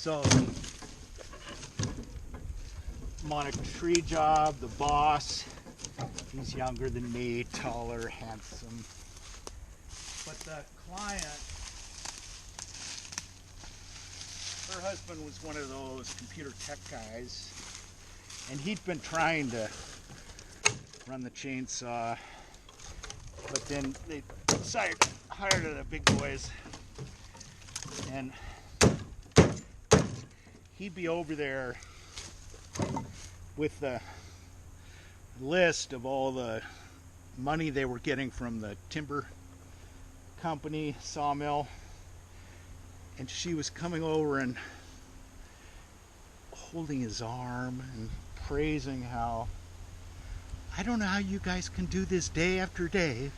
So I'm on a tree job. The boss, he's younger than me, taller, handsome. But the client, her husband was one of those computer tech guys, and he'd been trying to run the chainsaw, but then they decided to hire the big boys, and he'd be over there with the list of all the money they were getting from the timber company, sawmill, and she was coming over and holding his arm and praising how, I don't know how you guys can do this day after day,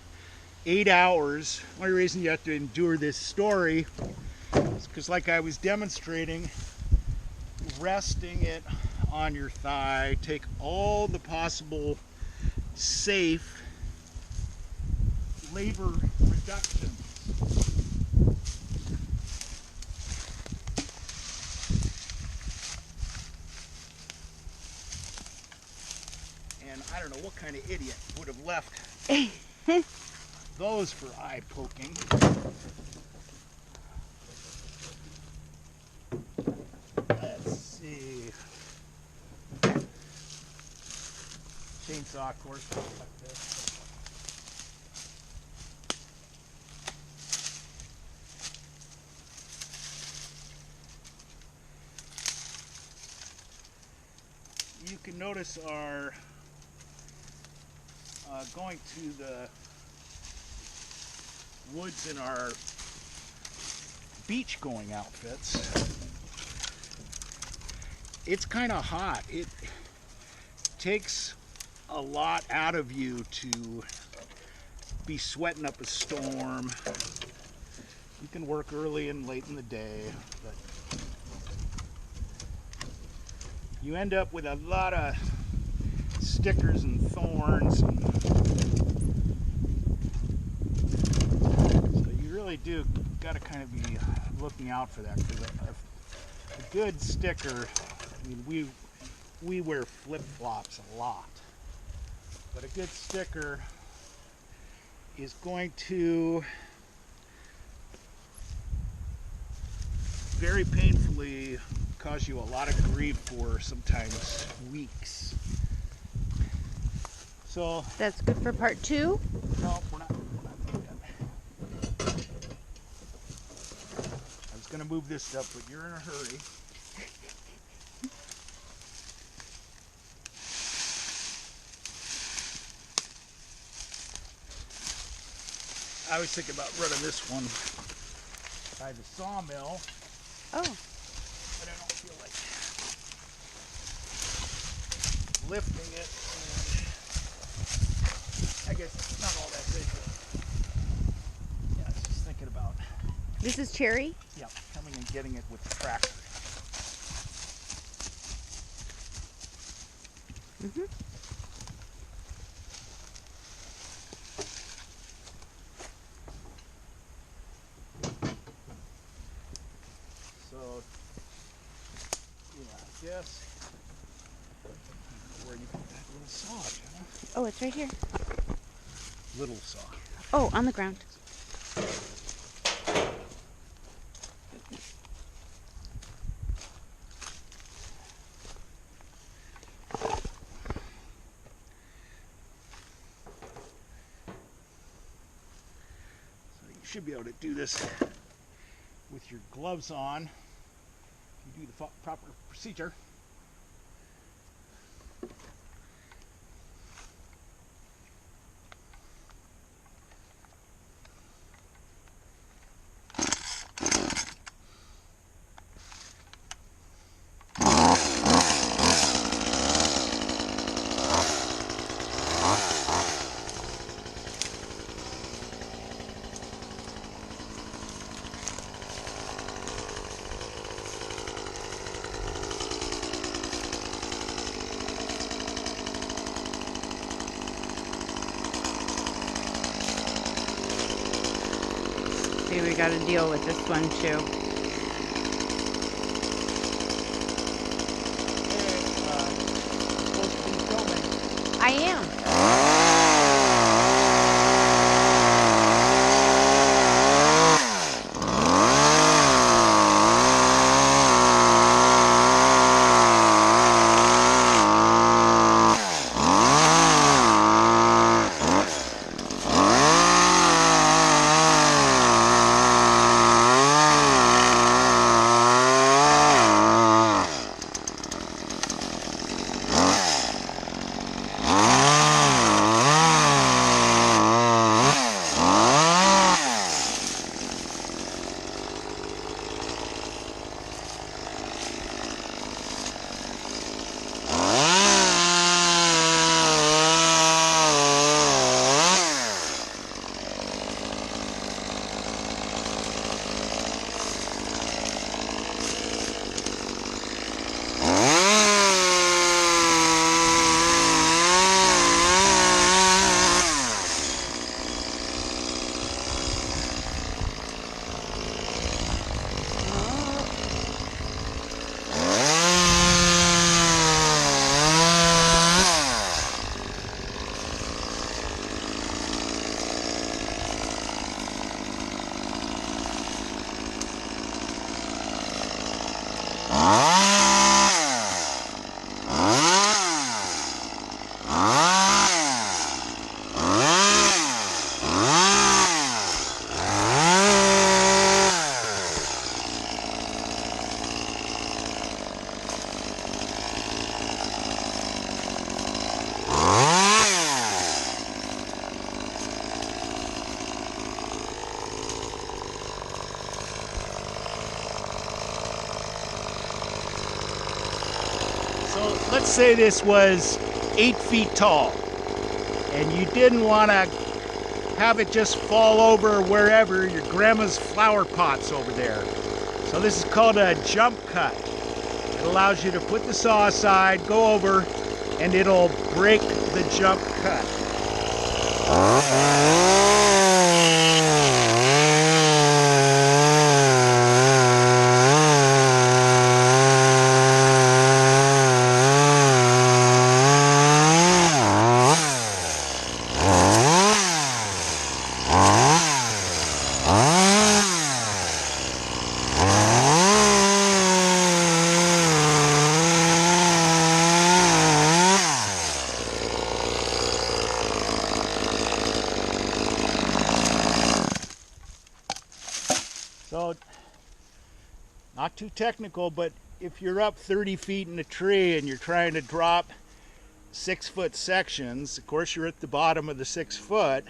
8 hours. Only reason you have to endure this story is because, like I was demonstrating, resting it on your thigh, take all the possible safe labor reductions. And I don't know what kind of idiot would have left those for eye poking. Let's see. Chainsaw, of course, like this. You can notice our going to the woods in our beach going outfits. It's kind of hot. It takes a lot out of you to be sweating up a storm. You can work early and late in the day, but you end up with a lot of stickers and thorns. So you really do got to kind of be looking out for that, because a good sticker, I mean, we wear flip-flops a lot, but a good sticker is going to very painfully cause you a lot of grief for sometimes weeks. So that's good for part 2? No, we're not doing that. I was going to move this stuff, but you're in a hurry. I was thinking about running this one by the sawmill. Oh. But I don't feel like lifting it. And I guess it's not all that big, but yeah, I was just thinking about. This is cherry? Yeah, coming and getting it with the tractor. Mm-hmm. So, yeah, I guess where you put that little saw, Jenna? Oh, it's right here. Little saw. Oh, on the ground. So you should be able to do this with your gloves on. If you do the proper procedure. See, we got to deal with this one too. I am. So let's say this was 8 feet tall and you didn't want to have it just fall over wherever, your grandma's flower pots over there. So this is called a jump cut. It allows you to put the saw aside, go over, and it'll break the jump cut. So, not too technical, but if you're up 30 feet in a tree and you're trying to drop 6-foot sections, of course you're at the bottom of the 6 foot,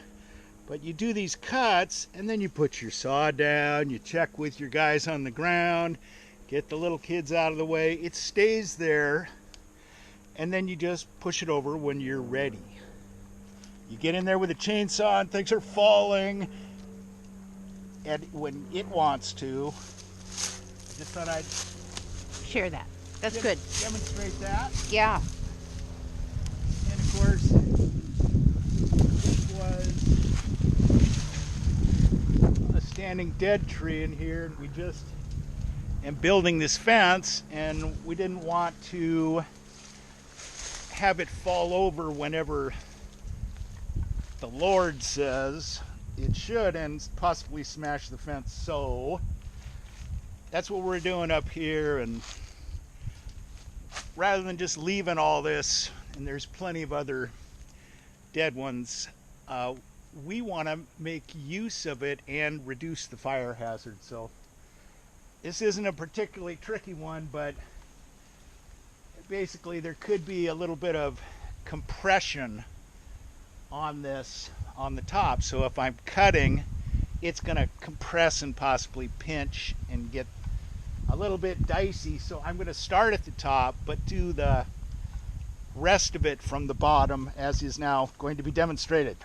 but you do these cuts and then you put your saw down, you check with your guys on the ground, get the little kids out of the way, it stays there, and then you just push it over when you're ready. You get in there with a chainsaw and things are falling, and when it wants to. I just thought I'd Share that. That's good. demonstrate that. Yeah. And of course, this was a standing dead tree in here, and we just am building this fence, and we didn't want to have it fall over whenever the Lord says it should and possibly smash the fence. So that's what we're doing up here, and rather than just leaving all this, and there's plenty of other dead ones, we want to make use of it and reduce the fire hazard. So this isn't a particularly tricky one, but basically there could be a little bit of compression on this on the top, so if I'm cutting, it's going to compress and possibly pinch and get a little bit dicey. So I'm going to start at the top but do the rest of it from the bottom, as is now going to be demonstrated.